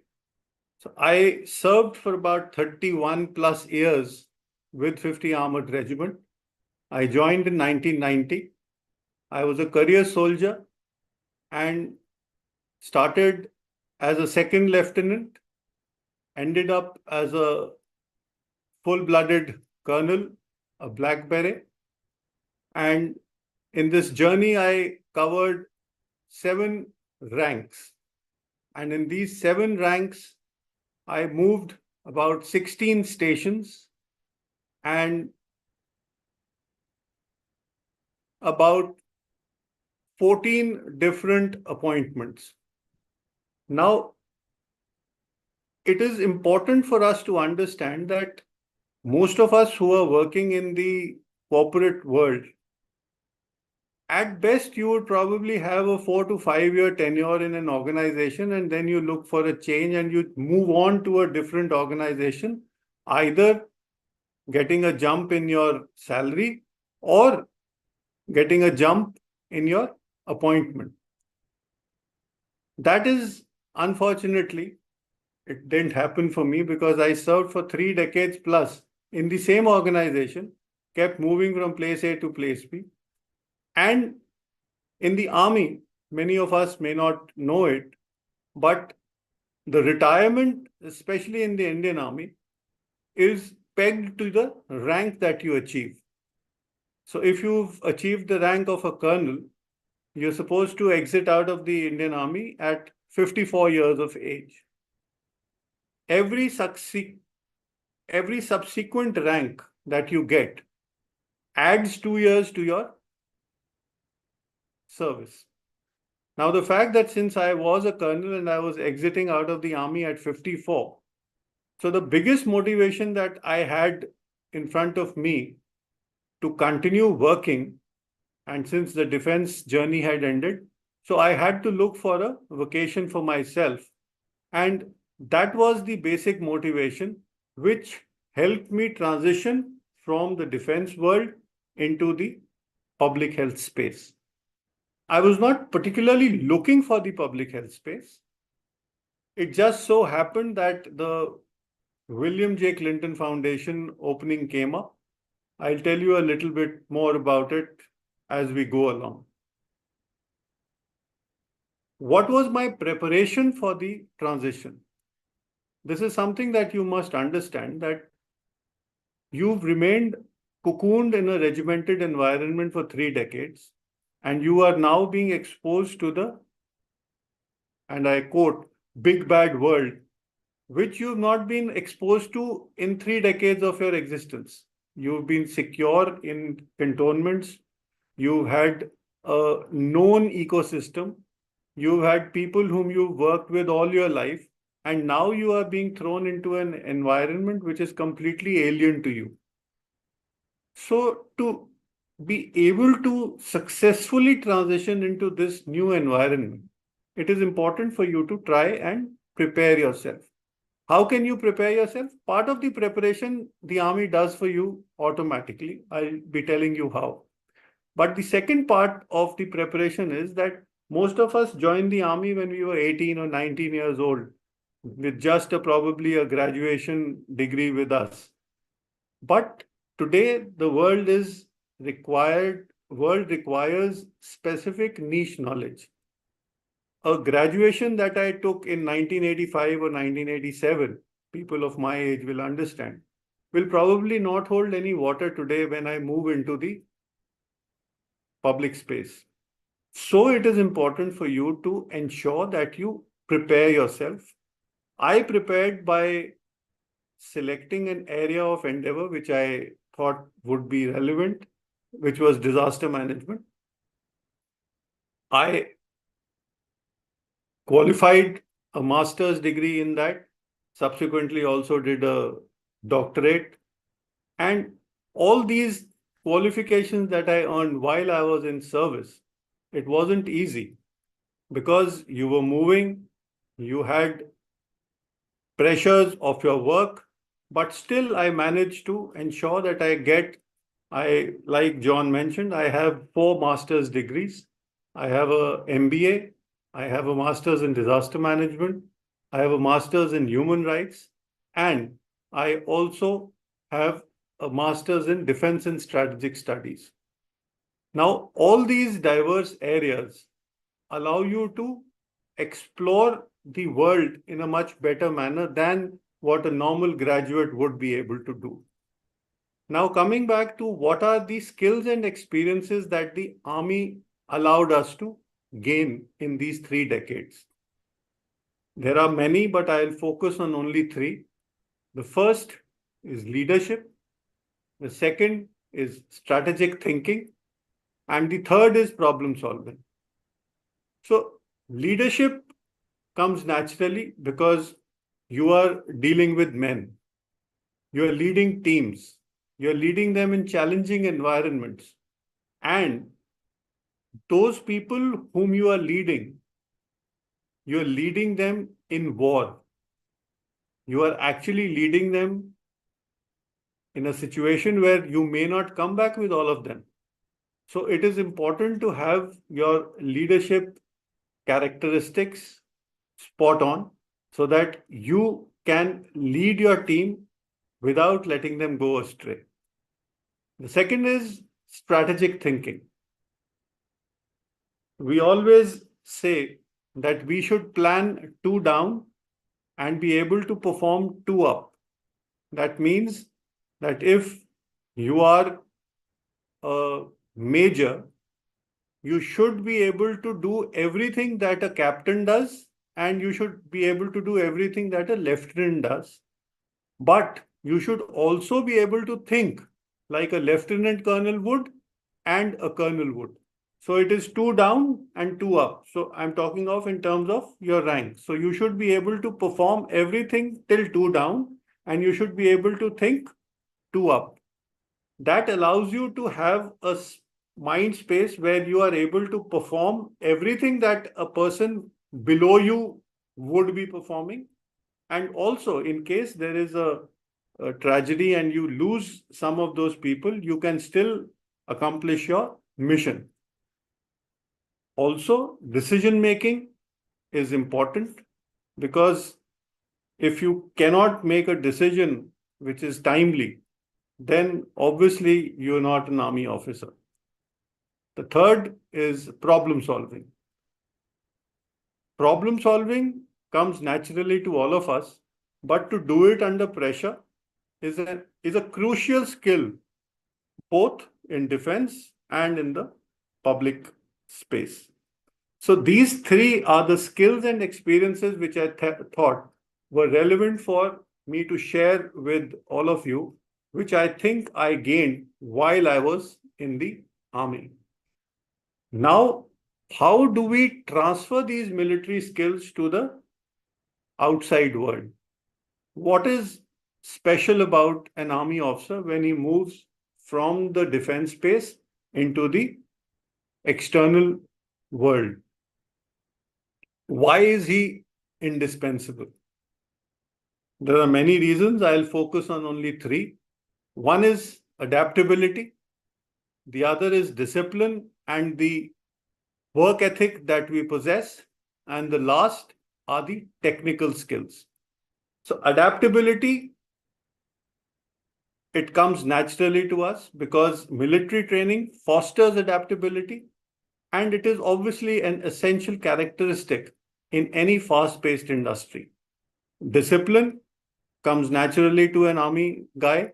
So I served for about 31 plus years with 50 Armored Regiment. I joined in 1990. I was a career soldier and started as a second lieutenant, ended up as a full-blooded colonel, a black beret. And in this journey, I covered 7 ranks. And in these 7 ranks, I moved about 16 stations and about 14 different appointments. Now, it is important for us to understand that most of us who are working in the corporate world, at best, you would probably have a 4 to 5 year tenure in an organization, and then you look for a change and you move on to a different organization, either getting a jump in your salary or getting a jump in your appointment. That is, unfortunately, it didn't happen for me because I served for 3 decades plus in the same organization, kept moving from place A to place B. And in the army, many of us may not know it, but the retirement, especially in the Indian Army, is pegged to the rank that you achieve. So if you've achieved the rank of a colonel, you're supposed to exit out of the Indian Army at 54 years of age. Every subsequent rank that you get adds 2 years to your service. Now, the fact that since I was a colonel and I was exiting out of the army at 54, so the biggest motivation that I had in front of me to continue working, and since the defense journey had ended, so I had to look for a vocation for myself. And that was the basic motivation which helped me transition from the defense world into the public health space. I was not particularly looking for the public health space. It just so happened that the William J. Clinton Foundation opening came up. I'll tell you a little bit more about it as we go along. What was my preparation for the transition? This is something that you must understand, that you've remained cocooned in a regimented environment for 3 decades, and you are now being exposed to the, and I quote, big bad world, which you've not been exposed to in 3 decades of your existence. You've been secure in cantonments. You've had a known ecosystem. You've had people whom you've worked with all your life. And now you are being thrown into an environment which is completely alien to you. So to be able to successfully transition into this new environment, it is important for you to try and prepare yourself. How can you prepare yourself? Part of the preparation the army does for you automatically. I'll be telling you how. But the second part of the preparation is that most of us joined the army when we were 18 or 19 years old, with just probably a graduation degree with us. But today the world requires specific niche knowledge. A graduation that I took in 1985 or 1987, people of my age will understand, will probably not hold any water today when I move into the public space. So it is important for you to ensure that you prepare yourself. I prepared by selecting an area of endeavor which I thought would be relevant, which was disaster management. I qualified a master's degree in that, subsequently also did a doctorate. And all these qualifications that I earned while I was in service, it wasn't easy because you were moving, you had pressures of your work, but still I managed to ensure that like John mentioned, I have 4 master's degrees. I have a MBA. I have a master's in disaster management. I have a master's in human rights. And I also have a master's in defense and strategic studies. Now, all these diverse areas allow you to explore the world in a much better manner than what a normal graduate would be able to do. Now, coming back to what are the skills and experiences that the army allowed us to gain in these 3 decades. There are many, but I'll focus on only 3. The first is leadership. The second is strategic thinking. And the third is problem solving. So leadership comes naturally because you are dealing with men. You are leading teams. You're leading them in challenging environments. And those people whom you are leading, you're leading them in war. You are actually leading them in a situation where you may not come back with all of them. So it is important to have your leadership characteristics spot on so that you can lead your team without letting them go astray. The second is strategic thinking. We always say that we should plan 2 down and be able to perform 2 up. That means that if you are a major, you should be able to do everything that a captain does, and you should be able to do everything that a lieutenant does. But you should also be able to think like a lieutenant colonel would and a colonel would. So it is 2 down and 2 up. So I'm talking of in terms of your rank. So you should be able to perform everything till 2 down, and you should be able to think 2 up. That allows you to have a mind space where you are able to perform everything that a person below you would be performing. And also, in case there is a tragedy and you lose some of those people, you can still accomplish your mission. Also, decision making is important, because if you cannot make a decision which is timely, then obviously you're not an army officer. The third is problem solving. Problem solving comes naturally to all of us, but to do it under pressure is a crucial skill, both in defense and in the public space. So these 3 are the skills and experiences which I thought were relevant for me to share with all of you, which I think I gained while I was in the army. Now, how do we transfer these military skills to the outside world? What is special about an army officer when he moves from the defense space into the external world? Why is he indispensable? There are many reasons. I'll focus on only 3. One is adaptability. The other is discipline and the work ethic that we possess. And the last are the technical skills. So adaptability, it comes naturally to us because military training fosters adaptability, and it is obviously an essential characteristic in any fast-paced industry. Discipline comes naturally to an army guy,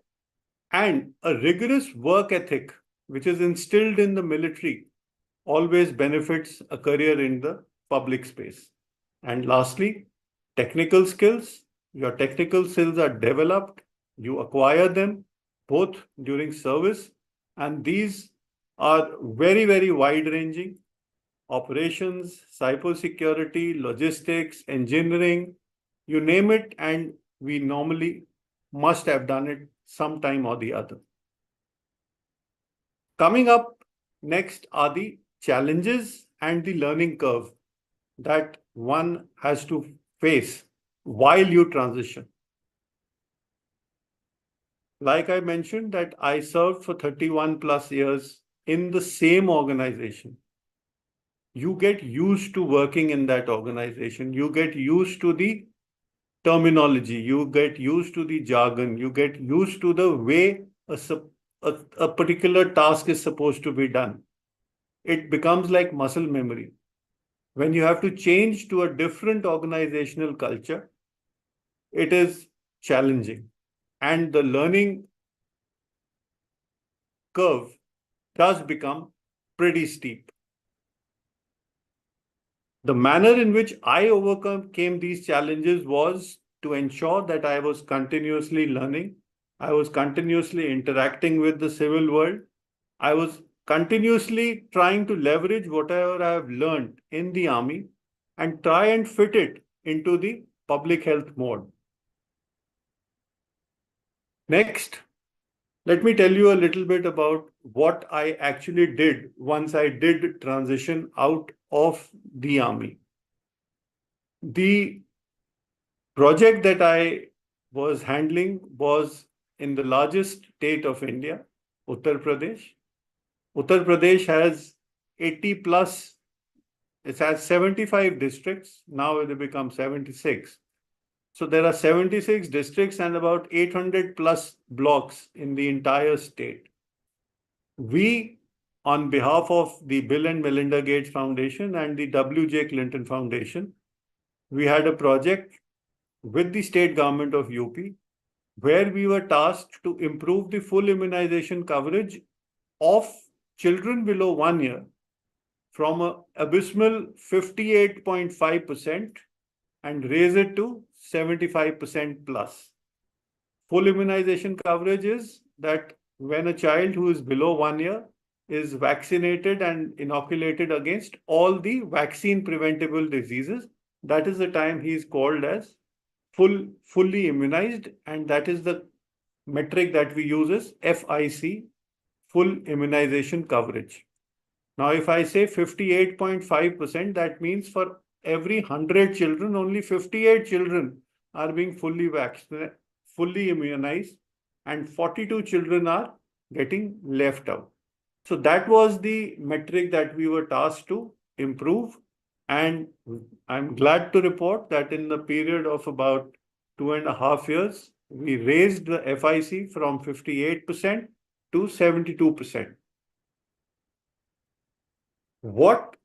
and a rigorous work ethic, which is instilled in the military, always benefits a career in the public space. And lastly, technical skills. Your technical skills are developed, you acquire them both during service, and these are very, very wide-ranging. Operations, cybersecurity, logistics, engineering, you name it, and we normally must have done it sometime or the other. Coming up next are the challenges and the learning curve that one has to face while you transition. Like I mentioned, that I served for 31 plus years in the same organization. You get used to working in that organization. You get used to the terminology. You get used to the jargon. You get used to the way a particular task is supposed to be done. It becomes like muscle memory. When you have to change to a different organizational culture, it is challenging. And the learning curve does become pretty steep. The manner in which I overcame these challenges was to ensure that I was continuously learning. I was continuously interacting with the civil world. I was continuously trying to leverage whatever I have learned in the army and try and fit it into the public health mode. Next, let me tell you a little bit about what I actually did once I did transition out of the army. The project that I was handling was in the largest state of India, Uttar Pradesh. Uttar Pradesh has 80 plus it has 75 districts. Now they become 76. So there are 76 districts and about 800 plus blocks in the entire state. We, on behalf of the Bill and Melinda Gates Foundation and the W.J. Clinton Foundation, we had a project with the state government of UP where we were tasked to improve the full immunization coverage of children below 1 year from an abysmal 58.5% and raise it to 75% plus. Full immunization coverage is that when a child who is below 1 year is vaccinated and inoculated against all the vaccine preventable diseases, that is the time he is called as fully immunized, and that is the metric that we use is FIC, full immunization coverage. Now, if I say 58.5%, that means for every 100 children, only 58 children are being fully vaccinated, fully immunized, and 42 children are getting left out. So that was the metric that we were tasked to improve. And I'm glad to report that in the period of about 2.5 years, we raised the FIC from 58% to 72%. What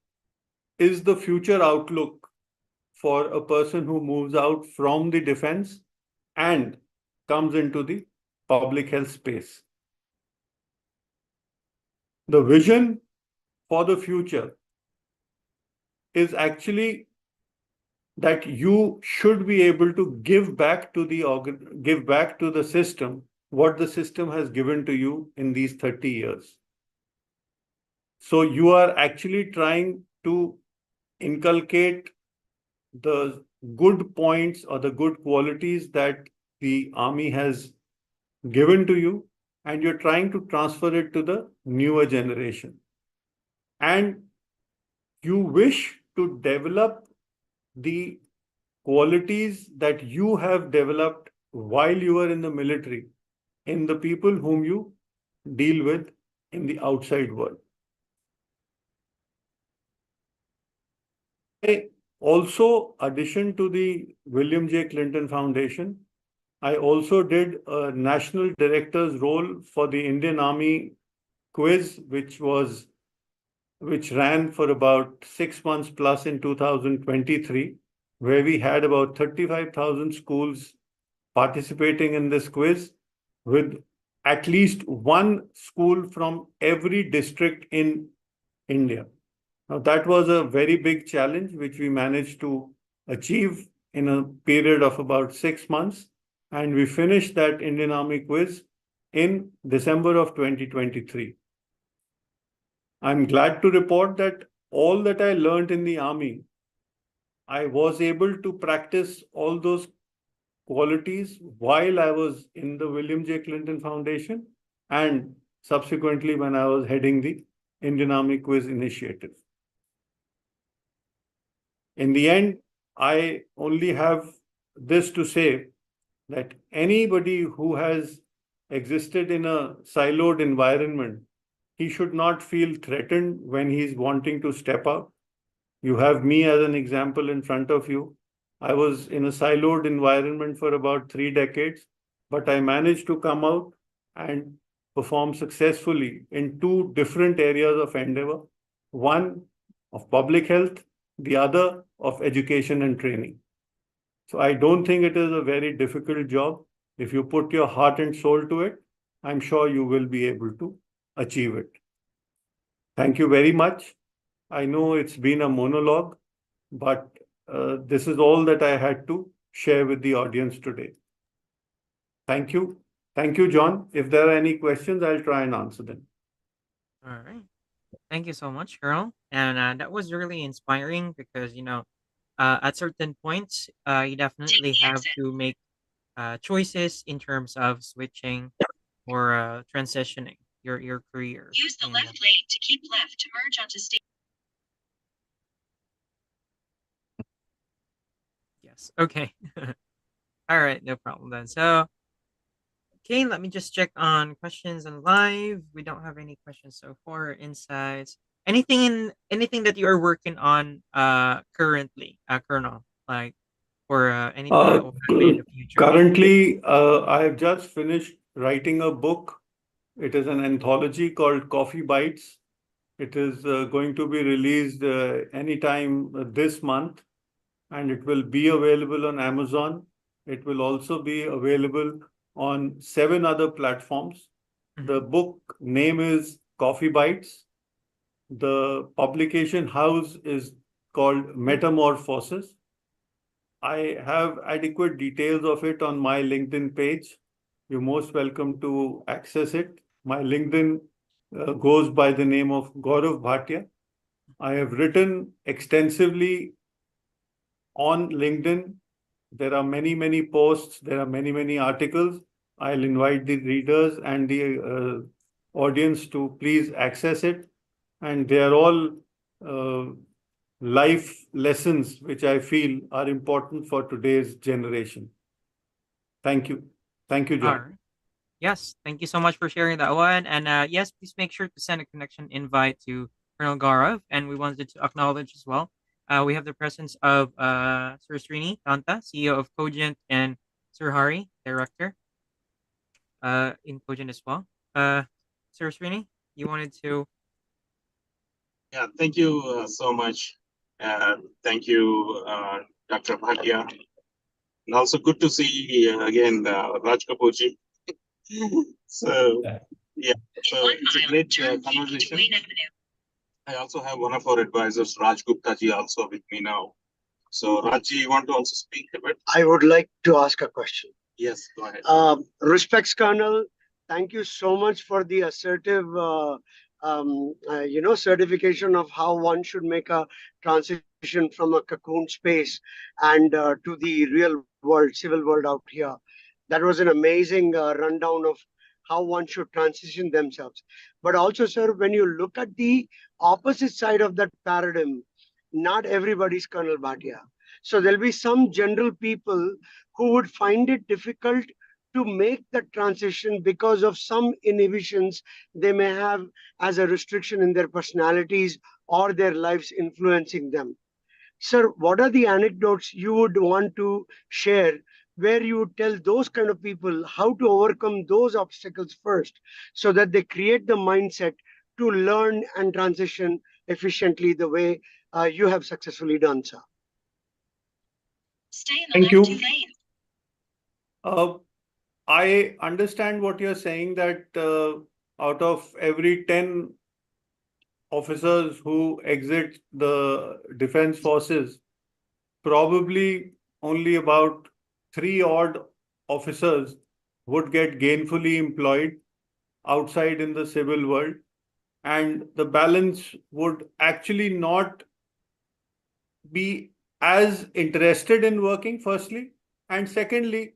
is the future outlook for a person who moves out from the defense and comes into the public health space? The vision for the future is actually that you should be able to give back to the system what the system has given to you in these 30 years. So you are actually trying to inculcate the good points or the good qualities that the army has given to you, and you're trying to transfer it to the newer generation. And you wish to develop the qualities that you have developed while you were in the military in the people whom you deal with in the outside world. Also, addition to the William J. Clinton Foundation, I also did a national director's role for the Indian Army quiz, which ran for about 6 months plus in 2023, where we had about 35,000 schools participating in this quiz, with at least one school from every district in India. Now, that was a very big challenge, which we managed to achieve in a period of about 6 months. And we finished that Indian Army quiz in December of 2023. I'm glad to report that all that I learned in the Army, I was able to practice all those qualities while I was in the William J. Clinton Foundation and subsequently when I was heading the Indian Army Quiz Initiative. In the end, I only have this to say that anybody who has existed in a siloed environment, he should not feel threatened when he's wanting to step up. You have me as an example in front of you. I was in a siloed environment for about 3 decades, but I managed to come out and perform successfully in 2 different areas of endeavor, one of public health, the other of education and training. So I don't think it is a very difficult job. If you put your heart and soul to it, I'm sure you will be able to achieve it. Thank you very much. I know it's been a monologue, but this is all that I had to share with the audience today. Thank you. Thank you, John. If there are any questions, I'll try and answer them. All right. Thank you so much, Colonel. And that was really inspiring because, at certain points, you definitely have to make choices in terms of switching or transitioning your career. Use the left lane to keep left to merge onto state. Yes. Okay. All right. No problem then. So, okay, let me just check on questions on live. We don't have any questions so far. Insights. anything that you are working on currently, Colonel, like or anything Uh, that will happen in the future. Currently, I have just finished writing a book. It is an anthology called Coffee Bites. It is going to be released anytime this month, and it will be available on Amazon. It will also be available on 7 other platforms. The Mhm. book name is Coffee Bites. The publication house is called Metamorphosis. I have adequate details of it on my LinkedIn page. You're most welcome to access it. My LinkedIn goes by the name of Gaurav Bhatia. I have written extensively on LinkedIn. There are many, many posts. There are many, many articles. I'll invite the readers and the audience to please access it. And they are all life lessons which I feel are important for today's generation. Thank you. Thank you, All John. right. Yes, thank you so much for sharing that one. And yes, please make sure to send a connection invite to Colonel Gaurav. And we wanted to acknowledge as well. We have the presence of Sir Srini Kanta, CEO of Cogent, and Sir Hari, Director in Cogent as well. Sir Srini, you wanted to. Yeah, thank you so much. Thank you, Dr. Bhatia. And also good to see again Raj Kapoorji. So, yeah, so it's a great conversation. I also have one of our advisors, Raj Gupta ji, also with me now. So, Raj ji, you want to also speak a bit? I would like to ask a question. Yes, go ahead. Respects, Colonel. Thank you so much for the assertive, certification of how one should make a transition from a cocoon space and to the real world, civil world out here. That was an amazing rundown of how one should transition themselves. But also, sir, when you look at the opposite side of that paradigm, not everybody's Colonel Bhatia. So there'll be some general people who would find it difficult to make the transition because of some inhibitions they may have as a restriction in their personalities or their lives influencing them. Sir, what are the anecdotes you would want to share where you would tell those kind of people how to overcome those obstacles first so that they create the mindset to learn and transition efficiently the way you have successfully done, sir? Stay in the Thank left you. 2 lane. I understand what you're saying that out of every 10 officers who exit the defense forces, probably only about 3 odd officers would get gainfully employed outside in the civil world, and the balance would actually not be as interested in working, firstly, and secondly,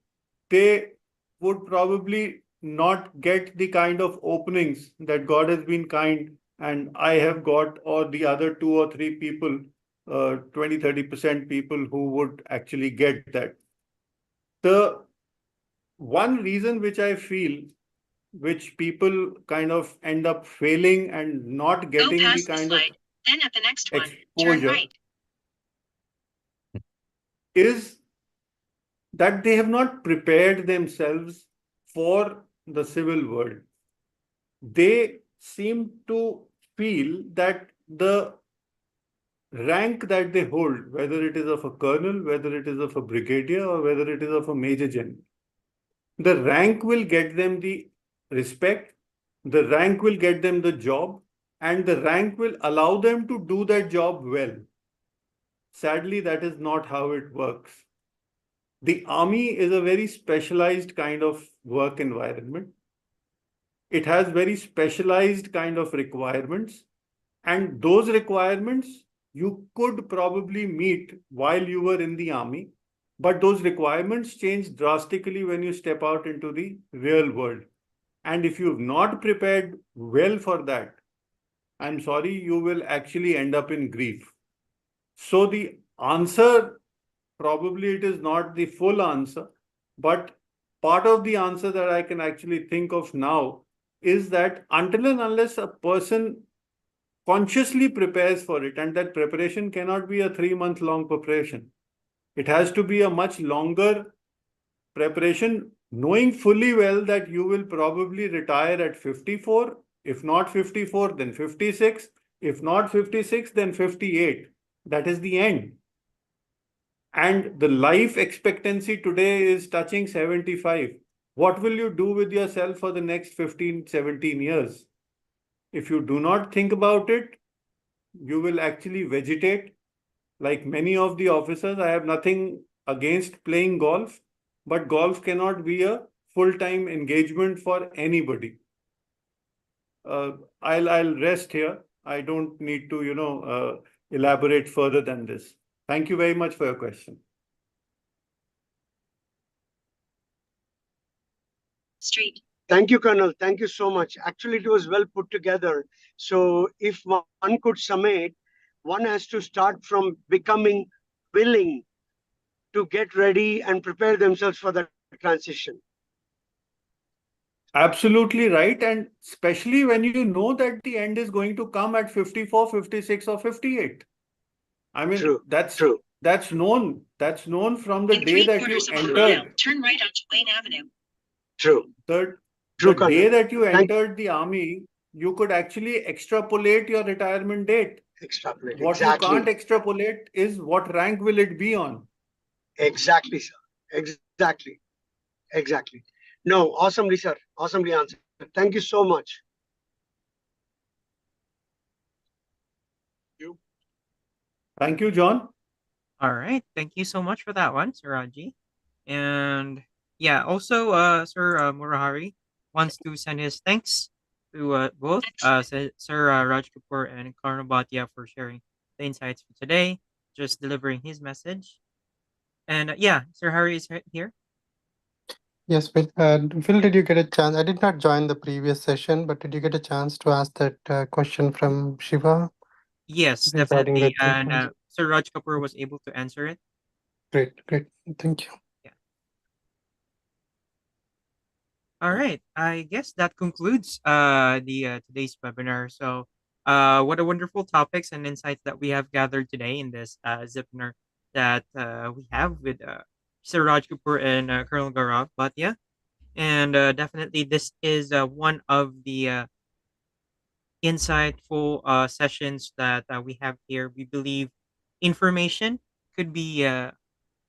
they would probably not get the kind of openings that God has been kind and I have got, or the other 2 or 3 people, 20-30% people who would actually get that. The one reason which I feel, which people kind of end up failing and not Go getting the past this kind of light, then at the next one, turn exposure, right. is that they have not prepared themselves for the civil world. They seem to feel that the rank that they hold, whether it is of a colonel, whether it is of a brigadier, or whether it is of a major general, the rank will get them the respect, the rank will get them the job, and the rank will allow them to do that job well. Sadly, that is not how it works. The army is a very specialized kind of work environment. It has very specialized kind of requirements, and those requirements you could probably meet while you were in the army, but those requirements change drastically when you step out into the real world. And if you've not prepared well for that, I'm sorry, you will actually end up in grief. So the answer, probably it is not the full answer, but part of the answer that I can actually think of now is that until and unless a person consciously prepares for it, and that preparation cannot be a 3-month long preparation. It has to be a much longer preparation, knowing fully well that you will probably retire at 54. If not 54, then 56. If not 56, then 58. That is the end. And the life expectancy today is touching 75. What will you do with yourself for the next 15, 17 years? If you do not think about it, you will actually vegetate. Like many of the officers, I have nothing against playing golf, but golf cannot be a full-time engagement for anybody. I'll rest here. I don't need to, elaborate further than this. Thank you very much for your question. Street. Thank you, Colonel. Thank you so much. Actually, it was well put together. So if one could sum it, one has to start from becoming willing to get ready and prepare themselves for the transition. Absolutely right. And especially when you know that the end is going to come at 54, 56, or 58. I mean, True. that's True. known. That's known from the In day that you three-quarters of a mile, entered. turn right onto Wayne Avenue. True. The True, day Colonel. that you Thank- entered the army, you could actually extrapolate your retirement date. Extrapolate. What you Exactly. can't extrapolate is what rank will it be on. Exactly, sir. Exactly. Exactly. No, awesomely, sir. Awesomely answered. Thank you so much. Thank you, John. All right. Thank you so much for that one, Sir Raji. And yeah, also, Sir Murahari wants to send his thanks to both Sir Raj Kapoor and Karna Bhatia for sharing the insights for today, just delivering his message. And yeah, Sir Hari is here. Yes, Phil, did you get a chance? I did not join the previous session, but did you get a chance to ask that question from Shiva? Yes, Regarding definitely. the And Sir Raj Kapoor was able to answer it. Great, great. Thank you. All right. I guess that concludes the today's webinar. So what a wonderful topics and insights that we have gathered today in this Zipinar that we have with Sir Raj Kapoor and Colonel Gaurav Bhatia. And definitely this is one of the insightful sessions that we have here. We believe information could be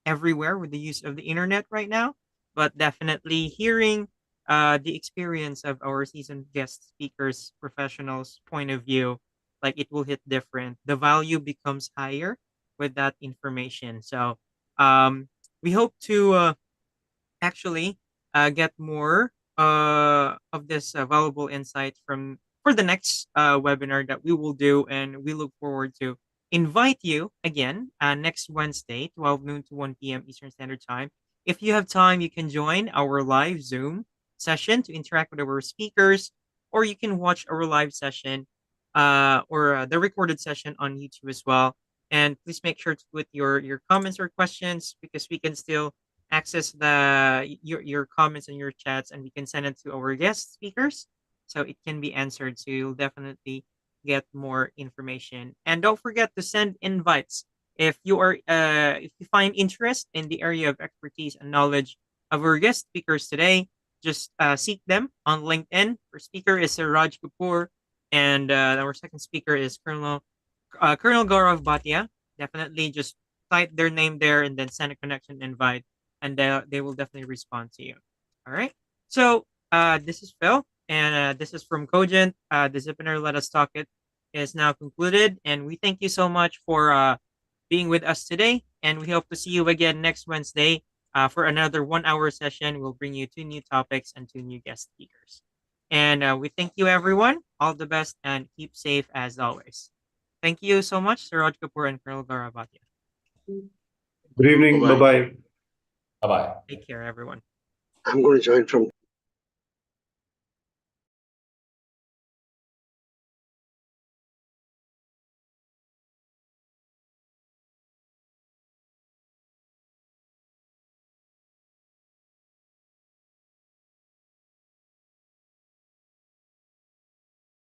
everywhere with the use of the internet right now, but definitely hearing the experience of our seasoned guest speakers, professionals' point of view, like it will hit different. The value becomes higher with that information. So we hope to actually get more of this valuable insights from for the next webinar that we will do, and we look forward to invite you again next Wednesday, 12 noon to 1 p.m. Eastern Standard Time. If you have time, you can join our live Zoom session to interact with our speakers, or you can watch our live session or the recorded session on YouTube as well. And please make sure to put your comments or questions because we can still access your comments and your chats, and we can send it to our guest speakers so it can be answered. So you'll definitely get more information. And don't forget to send invites if you find interest in the area of expertise and knowledge of our guest speakers today. Just seek them on LinkedIn. Our speaker is Sir Raj Kapoor, and our second speaker is Colonel Gaurav Bhatia. Definitely just type their name there and then send a connection invite, and they will definitely respond to you. All right. So this is Phil, and this is from Cogent. The Zipinar Let Us Talk It is now concluded, and we thank you so much for being with us today, and we hope to see you again next Wednesday for another 1 hour session. We'll bring you 2 new topics and 2 new guest speakers. And we thank you, everyone. All the best, and keep safe as always. Thank you so much, Sir Raj Kapoor and Colonel Gaurav. Good evening. Bye-bye. Bye-bye. Bye-bye. Take care, everyone. I'm going to join from